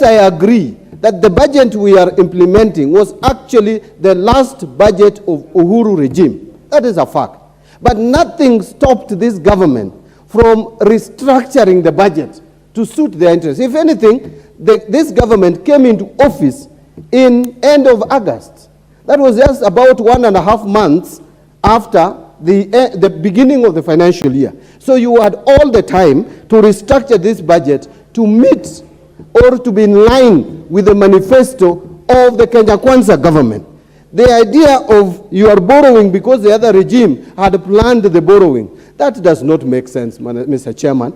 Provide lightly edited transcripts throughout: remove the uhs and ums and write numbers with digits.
yes, I agree that the budget we are implementing was actually the last budget of Uhuru regime. That is a fact. But nothing stopped this government from restructuring the budget to suit their interests. If anything, this government came into office in end of August. That was just about 1.5 months after the beginning of the financial year. So you had all the time to restructure this budget to meet or to be in line with the manifesto of the Kenya Kwanza government. The idea of you are borrowing because the other regime had planned the borrowing, that does not make sense, Mr. Chairman.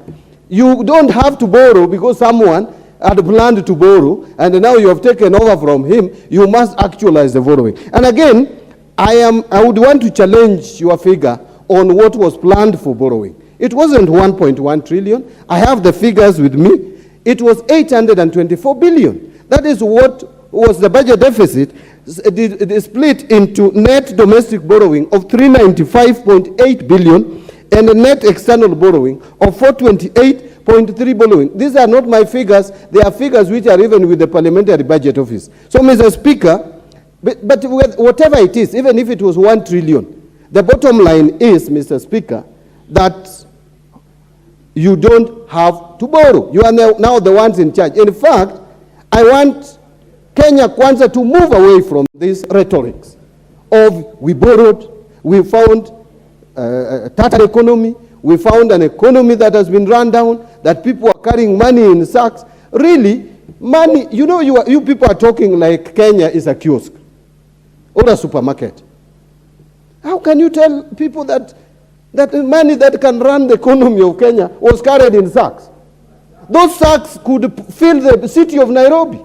You don't have to borrow because someone had planned to borrow and now you have taken over from him. You must actualize the borrowing. And again, I would want to challenge your figure on what was planned for borrowing. It wasn't 1.1 trillion. I have the figures with me. It was 824 billion. That is what was the budget deficit. It is split into net domestic borrowing of 395.8 billion and a net external borrowing of 428.3 billion. These are not my figures. They are figures which are even with the Parliamentary Budget Office. So, Mr. Speaker, but whatever it is, even if it was 1 trillion, the bottom line is, Mr. Speaker, that you don't have to borrow. You are now the ones in charge. In fact, I want Kenya Kwanza to move away from these rhetorics of we borrowed, we found a tattered economy, we found an economy that has been run down, that people are carrying money in sacks. Really, money, you know, you people are talking like Kenya is a kiosk or a supermarket. How can you tell people that the money that can run the economy of Kenya was carried in sacks? Those sacks could fill the city of Nairobi.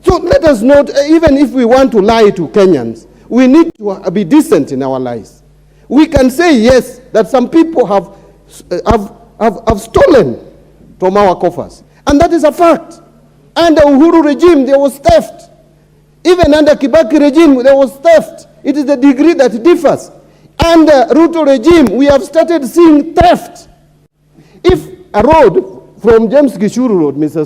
So let us not, even if we want to lie to Kenyans, we need to be decent in our lies. We can say, yes, that some people have stolen from our coffers. And that is a fact. Under Uhuru regime, there was theft. Even under Kibaki regime, there was theft. It is the degree that differs. Under Ruto regime, we have started seeing theft. If a road from James Gishuru Road, Mr.